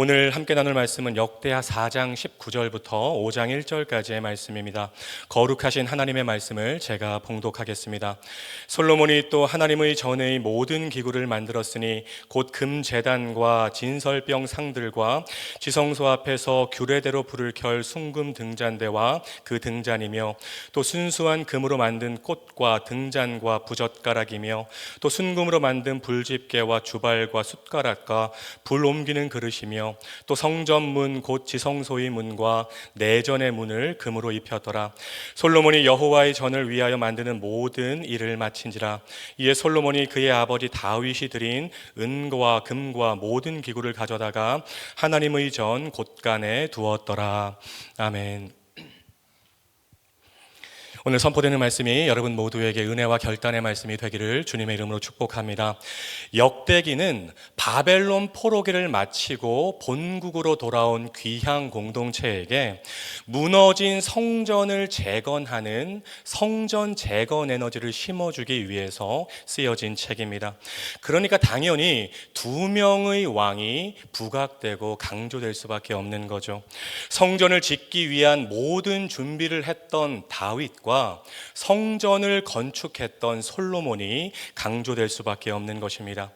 오늘 함께 나눌 말씀은 역대하 4장 19절부터 5장 1절까지의 말씀입니다. 거룩하신 하나님의 말씀을 제가 봉독하겠습니다. 솔로몬이 또 하나님의 전의 모든 기구를 만들었으니 곧 금제단과 진설병 상들과 지성소 앞에서 규례대로 불을 켤 순금 등잔대와 그 등잔이며 또 순수한 금으로 만든 꽃과 등잔과 부젓가락이며 또 순금으로 만든 불집게와 주발과 숟가락과 불 옮기는 그릇이며 또 성전문 곧 지성소의 문과 내전의 문을 금으로 입혔더라. 솔로몬이 여호와의 전을 위하여 만드는 모든 일을 마친지라. 이에 솔로몬이 그의 아버지 다윗이 드린 은과 금과 모든 기구를 가져다가 하나님의 전 곳간에 두었더라. 아멘. 오늘 선포되는 말씀이 여러분 모두에게 은혜와 결단의 말씀이 되기를 주님의 이름으로 축복합니다. 역대기는 바벨론 포로기를 마치고 본국으로 돌아온 귀향 공동체에게 무너진 성전을 재건하는 성전 재건 에너지를 심어주기 위해서 쓰여진 책입니다. 그러니까 당연히 두 명의 왕이 부각되고 강조될 수밖에 없는 거죠. 성전을 짓기 위한 모든 준비를 했던 다윗과 성전을 건축했던 솔로몬이 강조될 수밖에 없는 것입니다.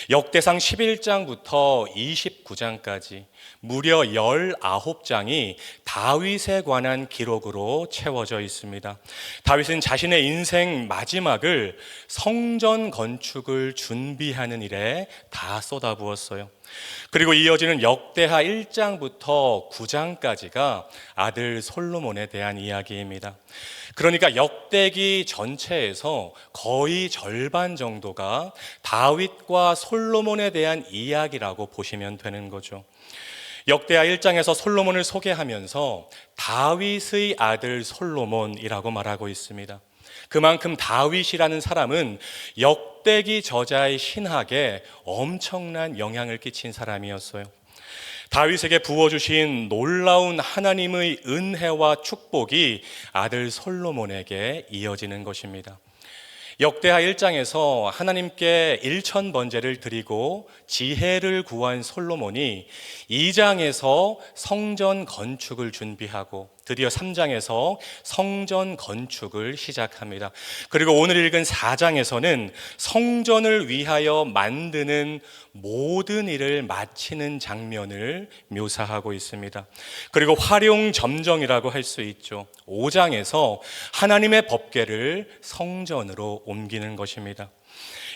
역대상 11장부터 29장까지 무려 19장이 다윗에 관한 기록으로 채워져 있습니다. 다윗은 자신의 인생 마지막을 성전 건축을 준비하는 일에 다 쏟아부었어요. 그리고 이어지는 역대하 1장부터 9장까지가 아들 솔로몬에 대한 이야기입니다. 그러니까 역대기 전체에서 거의 절반 정도가 다윗과 솔로몬에 대한 이야기라고 보시면 되는 거죠. 역대하 1장에서 솔로몬을 소개하면서 다윗의 아들 솔로몬이라고 말하고 있습니다. 그만큼 다윗이라는 사람은 역대기 저자의 신학에 엄청난 영향을 끼친 사람이었어요. 다윗에게 부어주신 놀라운 하나님의 은혜와 축복이 아들 솔로몬에게 이어지는 것입니다. 역대하 1장에서 하나님께 일천번제를 드리고 지혜를 구한 솔로몬이 2장에서 성전 건축을 준비하고 드디어 3장에서 성전 건축을 시작합니다. 그리고 오늘 읽은 4장에서는 성전을 위하여 만드는 모든 일을 마치는 장면을 묘사하고 있습니다. 그리고 활용점정이라고 할 수 있죠. 5장에서 하나님의 법궤를 성전으로 옮기는 것입니다.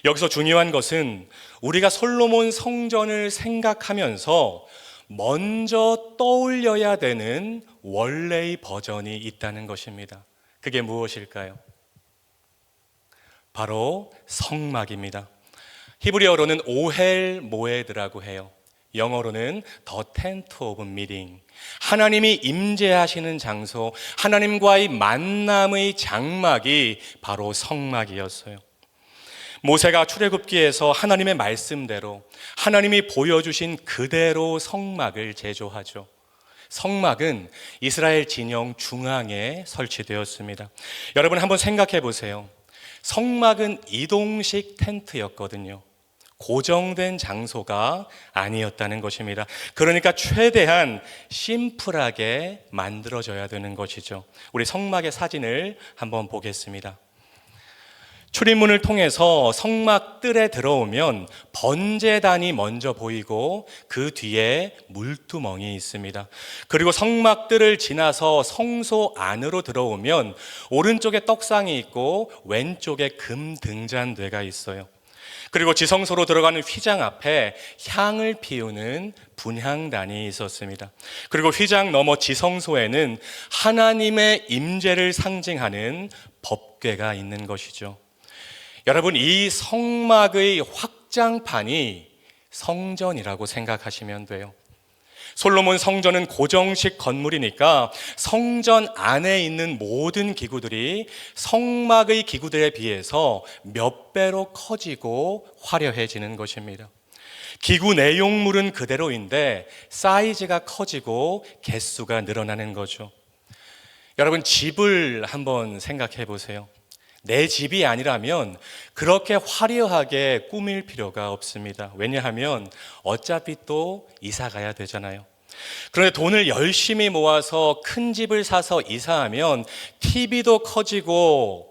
여기서 중요한 것은 우리가 솔로몬 성전을 생각하면서 먼저 떠올려야 되는 원래의 버전이 있다는 것입니다. 그게 무엇일까요? 바로 성막입니다. 히브리어로는 오헬 모에드라고 해요. 영어로는 The Tent of Meeting. 하나님이 임재하시는 장소, 하나님과의 만남의 장막이 바로 성막이었어요. 모세가 출애굽기에서 하나님의 말씀대로 하나님이 보여주신 그대로 성막을 제조하죠. 성막은 이스라엘 진영 중앙에 설치되었습니다. 여러분 한번 생각해 보세요. 성막은 이동식 텐트였거든요. 고정된 장소가 아니었다는 것입니다. 그러니까 최대한 심플하게 만들어져야 되는 것이죠. 우리 성막의 사진을 한번 보겠습니다. 출입문을 통해서 성막 뜰에 들어오면 번제단이 먼저 보이고 그 뒤에 물두멍이 있습니다. 그리고 성막 뜰을 지나서 성소 안으로 들어오면 오른쪽에 떡상이 있고 왼쪽에 금 등잔대가 있어요. 그리고 지성소로 들어가는 휘장 앞에 향을 피우는 분향단이 있었습니다. 그리고 휘장 너머 지성소에는 하나님의 임재를 상징하는 법궤가 있는 것이죠. 여러분, 이 성막의 확장판이 성전이라고 생각하시면 돼요. 솔로몬 성전은 고정식 건물이니까 성전 안에 있는 모든 기구들이 성막의 기구들에 비해서 몇 배로 커지고 화려해지는 것입니다. 기구 내용물은 그대로인데 사이즈가 커지고 개수가 늘어나는 거죠. 여러분, 집을 한번 생각해 보세요. 내 집이 아니라면 그렇게 화려하게 꾸밀 필요가 없습니다. 왜냐하면 어차피 또 이사 가야 되잖아요. 그런데 돈을 열심히 모아서 큰 집을 사서 이사하면 TV도 커지고,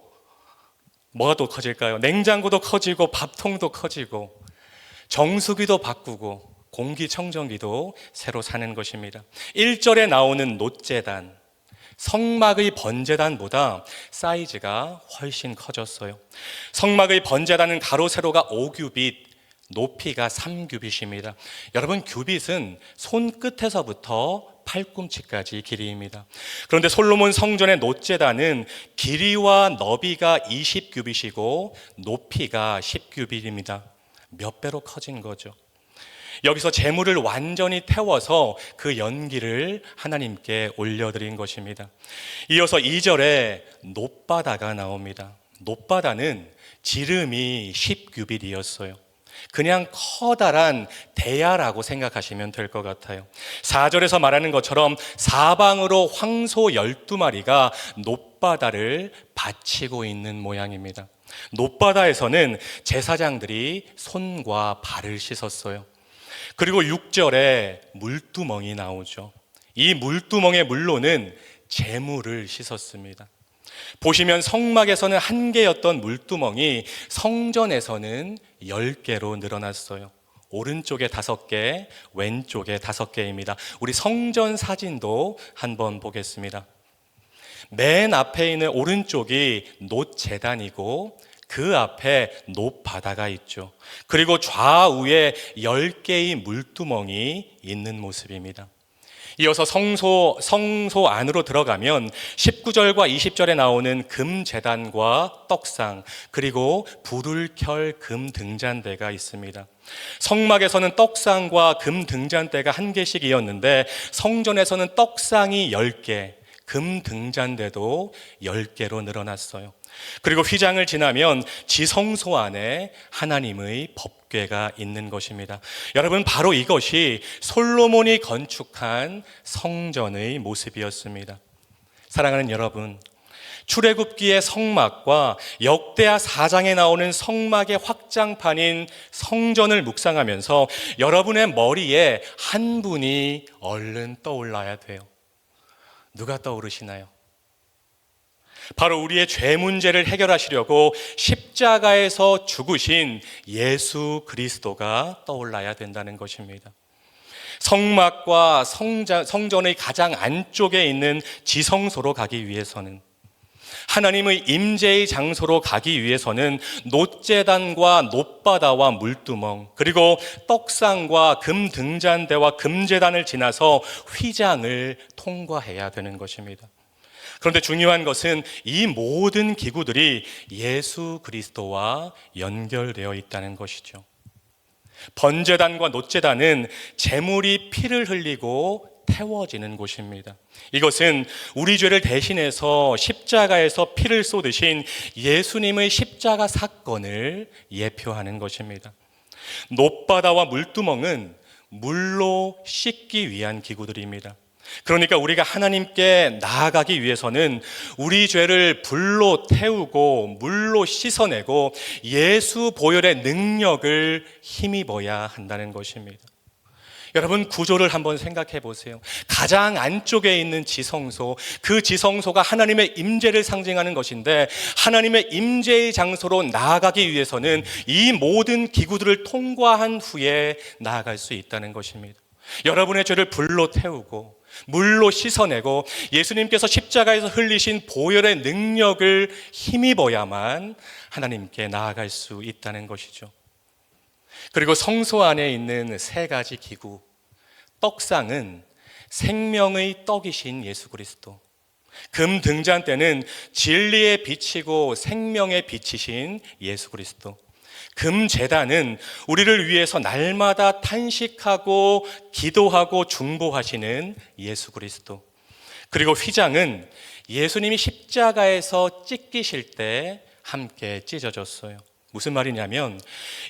뭐가 또 커질까요? 냉장고도 커지고 밥통도 커지고 정수기도 바꾸고 공기청정기도 새로 사는 것입니다. 1절에 나오는 놋제단, 성막의 번제단보다 사이즈가 훨씬 커졌어요. 성막의 번제단은 가로 세로가 5규빗, 높이가 3규빗입니다. 여러분, 규빗은 손끝에서부터 팔꿈치까지 길이입니다. 그런데 솔로몬 성전의 놋제단은 길이와 너비가 20규빗이고 높이가 10규빗입니다. 몇 배로 커진 거죠. 여기서 제물을 완전히 태워서 그 연기를 하나님께 올려드린 것입니다. 이어서 2절에 놋바다가 나옵니다. 놋바다는 지름이 10규빗이었어요. 그냥 커다란 대야라고 생각하시면 될 것 같아요. 4절에서 말하는 것처럼 사방으로 황소 12마리가 놋바다를 바치고 있는 모양입니다. 놋바다에서는 제사장들이 손과 발을 씻었어요. 그리고 6절에 물두멍이 나오죠. 이 물두멍의 물로는 제물을 씻었습니다. 보시면 성막에서는 1개였던 물두멍이 성전에서는 10개로 늘어났어요. 오른쪽에 5개, 왼쪽에 5개입니다. 우리 성전 사진도 한번 보겠습니다. 맨 앞에 있는 오른쪽이 놋제단이고 그 앞에 놋바다가 있죠. 그리고 좌우에 10개의 물두멍이 있는 모습입니다. 이어서 성소 안으로 들어가면 19절과 20절에 나오는 금제단과 떡상, 그리고 불을 켤 금등잔대가 있습니다. 성막에서는 떡상과 금등잔대가 1개씩이었는데 성전에서는 떡상이 10개, 금등잔대도 10개로 늘어났어요. 그리고 휘장을 지나면 지성소 안에 하나님의 법궤가 있는 것입니다. 여러분, 바로 이것이 솔로몬이 건축한 성전의 모습이었습니다. 사랑하는 여러분, 출애굽기의 성막과 역대하 4장에 나오는 성막의 확장판인 성전을 묵상하면서 여러분의 머리에 한 분이 얼른 떠올라야 돼요. 누가 떠오르시나요? 바로 우리의 죄 문제를 해결하시려고 십자가에서 죽으신 예수 그리스도가 떠올라야 된다는 것입니다. 성막과 성전의 가장 안쪽에 있는 지성소로 가기 위해서는, 하나님의 임재의 장소로 가기 위해서는 놋제단과 놋바다와 물두멍, 그리고 떡상과 금등잔대와 금제단을 지나서 휘장을 통과해야 되는 것입니다. 그런데 중요한 것은 이 모든 기구들이 예수 그리스도와 연결되어 있다는 것이죠. 번제단과 놋제단은 제물이 피를 흘리고 태워지는 곳입니다. 이것은 우리 죄를 대신해서 십자가에서 피를 쏟으신 예수님의 십자가 사건을 예표하는 것입니다. 놋바다와 물두멍은 물로 씻기 위한 기구들입니다. 그러니까 우리가 하나님께 나아가기 위해서는 우리 죄를 불로 태우고 물로 씻어내고 예수 보혈의 능력을 힘입어야 한다는 것입니다. 여러분, 구조를 한번 생각해 보세요. 가장 안쪽에 있는 지성소, 그 지성소가 하나님의 임재를 상징하는 것인데, 하나님의 임재의 장소로 나아가기 위해서는 이 모든 기구들을 통과한 후에 나아갈 수 있다는 것입니다. 여러분의 죄를 불로 태우고 물로 씻어내고 예수님께서 십자가에서 흘리신 보혈의 능력을 힘입어야만 하나님께 나아갈 수 있다는 것이죠. 그리고 성소 안에 있는 3가지 기구, 떡상은 생명의 떡이신 예수 그리스도, 금등잔대는 진리의 빛이고 생명의 빛이신 예수 그리스도, 금제단은 우리를 위해서 날마다 탄식하고 기도하고 중보하시는 예수 그리스도, 그리고 휘장은 예수님이 십자가에서 찢기실 때 함께 찢어졌어요. 무슨 말이냐면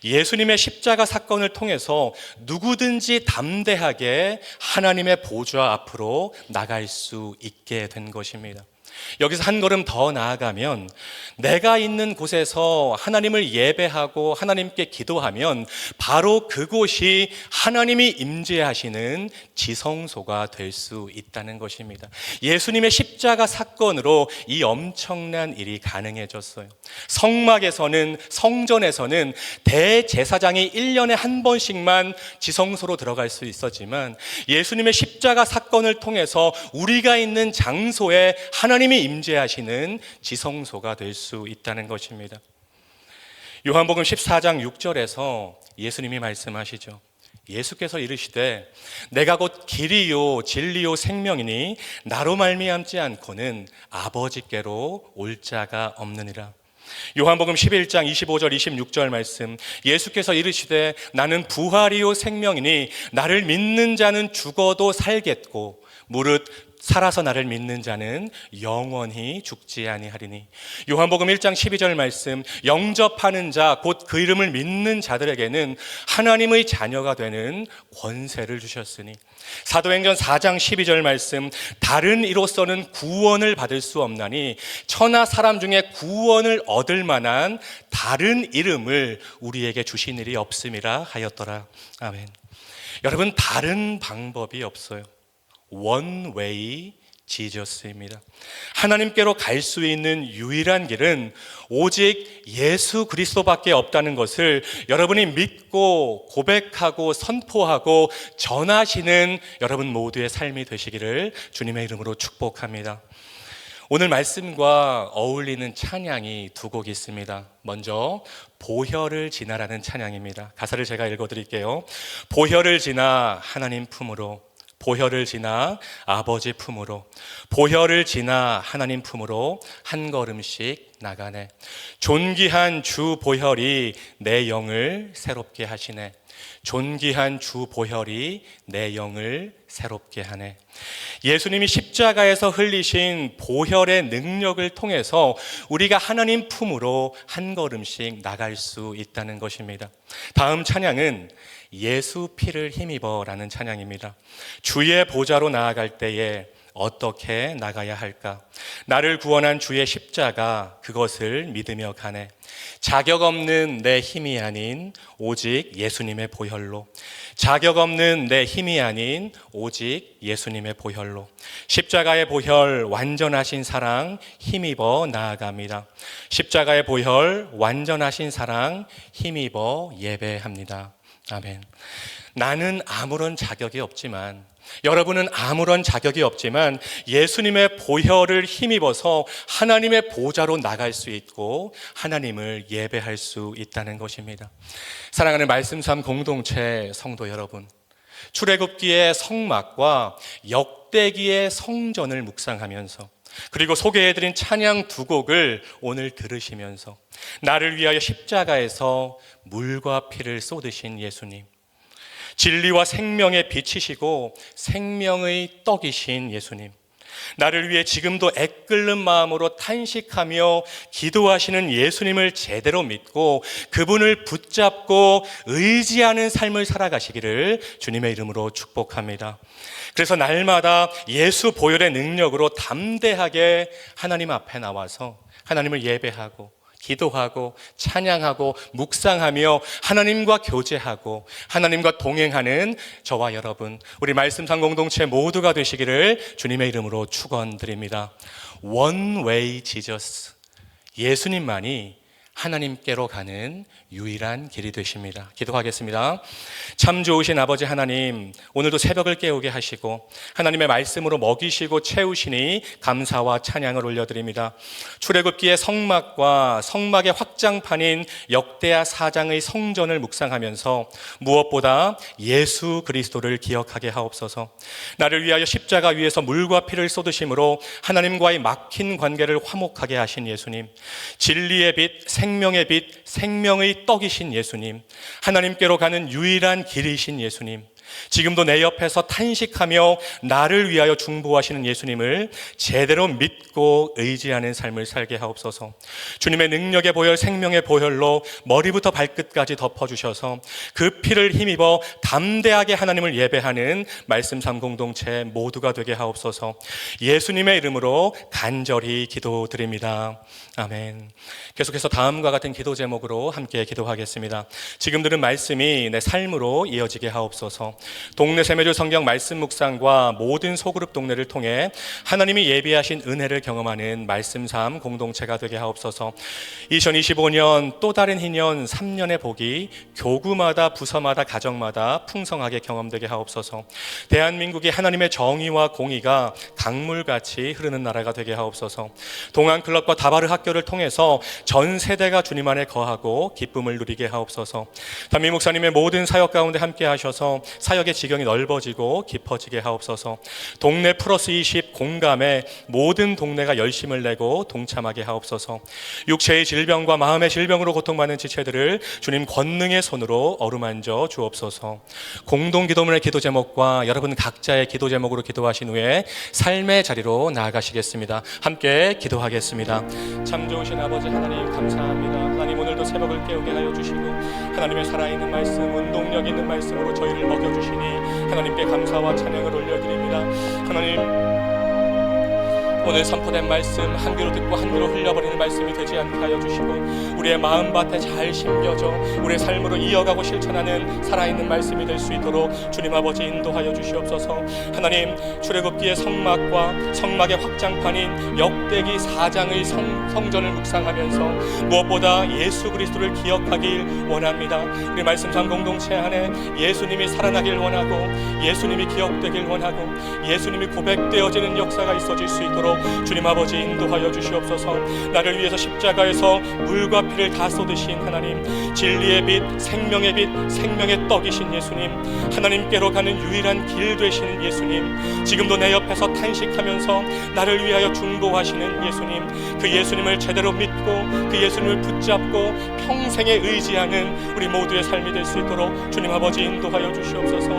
예수님의 십자가 사건을 통해서 누구든지 담대하게 하나님의 보좌 앞으로 나갈 수 있게 된 것입니다. 여기서 한 걸음 더 나아가면 내가 있는 곳에서 하나님을 예배하고 하나님께 기도하면 바로 그곳이 하나님이 임재하시는 지성소가 될 수 있다는 것입니다. 예수님의 십자가 사건으로 이 엄청난 일이 가능해졌어요. 성막에서는, 성전에서는 대제사장이 1년에 한 번씩만 지성소로 들어갈 수 있었지만 예수님의 십자가 사건을 통해서 우리가 있는 장소에 하나님이 임재하시는 지성소가 될 수 있다는 것입니다. 요한복음 14장 6절에서 예수님이 말씀하시죠. 예수께서 이르시되 내가 곧 길이요 진리요 생명이니 나로 말미암지 않고는 아버지께로 올 자가 없느니라. 요한복음 11장 25절 26절 말씀, 예수께서 이르시되 나는 부활이요 생명이니 나를 믿는 자는 죽어도 살겠고 무릇 살아서 나를 믿는 자는 영원히 죽지 아니하리니. 요한복음 1장 12절 말씀, 영접하는 자 곧 그 이름을 믿는 자들에게는 하나님의 자녀가 되는 권세를 주셨으니. 사도행전 4장 12절 말씀, 다른 이로서는 구원을 받을 수 없나니 천하 사람 중에 구원을 얻을 만한 다른 이름을 우리에게 주신 일이 없음이라 하였더라. 아멘. 여러분, 다른 방법이 없어요. One way 지저스입니다. 하나님께로 갈 수 있는 유일한 길은 오직 예수 그리스도밖에 없다는 것을 여러분이 믿고 고백하고 선포하고 전하시는 여러분 모두의 삶이 되시기를 주님의 이름으로 축복합니다. 오늘 말씀과 어울리는 찬양이 두 곡 있습니다. 먼저 보혈을 지나라는 찬양입니다. 가사를 제가 읽어드릴게요. 보혈을 지나 하나님 품으로, 보혈을 지나 아버지 품으로, 보혈을 지나 하나님 품으로 한 걸음씩 나가네. 존귀한 주 보혈이 내 영을 새롭게 하시네. 존귀한 주 보혈이 내 영을 새롭게 하네. 예수님이 십자가에서 흘리신 보혈의 능력을 통해서 우리가 하나님 품으로 한 걸음씩 나갈 수 있다는 것입니다. 다음 찬양은 예수 피를 힘입어라는 찬양입니다. 주의 보좌로 나아갈 때에 어떻게 나가야 할까? 나를 구원한 주의 십자가 그것을 믿으며 가네. 자격 없는 내 힘이 아닌 오직 예수님의 보혈로, 자격 없는 내 힘이 아닌 오직 예수님의 보혈로, 십자가의 보혈 완전하신 사랑 힘입어 나아갑니다. 십자가의 보혈 완전하신 사랑 힘입어 예배합니다. 아멘. 나는 아무런 자격이 없지만, 여러분은 아무런 자격이 없지만 예수님의 보혈을 힘입어서 하나님의 보좌로 나갈 수 있고 하나님을 예배할 수 있다는 것입니다. 사랑하는 말씀 삶 공동체 성도 여러분, 출애굽기의 성막과 역대기의 성전을 묵상하면서, 그리고 소개해드린 찬양 두 곡을 오늘 들으시면서 나를 위하여 십자가에서 물과 피를 쏟으신 예수님, 진리와 생명의 빛이시고 생명의 떡이신 예수님, 나를 위해 지금도 애끓는 마음으로 탄식하며 기도하시는 예수님을 제대로 믿고 그분을 붙잡고 의지하는 삶을 살아가시기를 주님의 이름으로 축복합니다. 그래서 날마다 예수 보혈의 능력으로 담대하게 하나님 앞에 나와서 하나님을 예배하고 기도하고 찬양하고 묵상하며 하나님과 교제하고 하나님과 동행하는 저와 여러분, 우리 말씀상 공동체 모두가 되시기를 주님의 이름으로 축원드립니다. One way Jesus, 예수님만이 하나님께로 가는 유일한 길이 되십니다. 기도하겠습니다. 참 좋으신 아버지 하나님, 오늘도 새벽을 깨우게 하시고 하나님의 말씀으로 먹이시고 채우시니 감사와 찬양을 올려드립니다. 출애굽기의 성막과 성막의 확장판인 역대하 4장의 성전을 묵상하면서 무엇보다 예수 그리스도를 기억하게 하옵소서. 나를 위하여 십자가 위에서 물과 피를 쏟으심으로 하나님과의 막힌 관계를 화목하게 하신 예수님, 진리의 빛, 생명의 빛, 생명의 떡이신 예수님, 하나님께로 가는 유일한 길이신 예수님, 지금도 내 옆에서 탄식하며 나를 위하여 중보하시는 예수님을 제대로 믿고 의지하는 삶을 살게 하옵소서. 주님의 능력의 보혈, 생명의 보혈로 머리부터 발끝까지 덮어주셔서 그 피를 힘입어 담대하게 하나님을 예배하는 말씀 삶 공동체 모두가 되게 하옵소서. 예수님의 이름으로 간절히 기도드립니다. 아멘. 계속해서 다음과 같은 기도 제목으로 함께 기도하겠습니다. 지금 들은 말씀이 내 삶으로 이어지게 하옵소서. 동네 세매주 성경 말씀 묵상과 모든 소그룹 동네를 통해 하나님이 예비하신 은혜를 경험하는 말씀 삶 공동체가 되게 하옵소서. 2025년 또 다른 희년 3년의 복이 교구마다 부서마다 가정마다 풍성하게 경험되게 하옵소서. 대한민국이 하나님의 정의와 공의가 강물같이 흐르는 나라가 되게 하옵소서. 동안클럽과 다바르 학교를 통해서 전 세대가 주님 안에 거하고 기쁨을 누리게 하옵소서. 담임 목사님의 모든 사역 가운데 함께 하셔서 사역의 지경이 넓어지고 깊어지게 하옵소서. 동네 플러스 20 공감에 모든 동네가 열심을 내고 동참하게 하옵소서. 육체의 질병과 마음의 질병으로 고통받는 지체들을 주님 권능의 손으로 어루만져 주옵소서. 공동 기도문의 기도 제목과 여러분 각자의 기도 제목으로 기도하신 후에 삶의 자리로 나아가시겠습니다. 함께 기도하겠습니다. 참 좋으신 아버지 하나님 감사합니다. 하나님 오늘도 새벽을 깨우게 하여 주시고 하나님의 살아있는 말씀, 운동력 있는 말씀으로 저희를 먹여주시니 하나님께 감사와 찬양을 올려드립니다. 하나님 오늘 선포된 말씀 한 귀로 듣고 한 귀로 흘려버리는 말씀이 되지 않게 하여 주시고 우리의 마음밭에 잘 심겨져 우리의 삶으로 이어가고 실천하는 살아있는 말씀이 될 수 있도록 주님 아버지 인도하여 주시옵소서. 하나님 출애굽기의 성막과 성막의 확장판인 역대기 4장의 성전을 묵상하면서 무엇보다 예수 그리스도를 기억하길 원합니다. 우리 말씀상 공동체 안에 예수님이 살아나길 원하고 예수님이 기억되길 원하고 예수님이 고백되어지는 역사가 있어질 수 있도록 주님 아버지 인도하여 주시옵소서. 나를 위해서 십자가에서 물과 피를 다 쏟으신 하나님, 진리의 빛, 생명의 빛, 생명의 떡이신 예수님, 하나님께로 가는 유일한 길 되시는 예수님, 지금도 내 옆에서 탄식하면서 나를 위하여 중보하시는 예수님, 그 예수님을 제대로 믿고 그 예수님을 붙잡고 평생에 의지하는 우리 모두의 삶이 될 수 있도록 주님 아버지 인도하여 주시옵소서.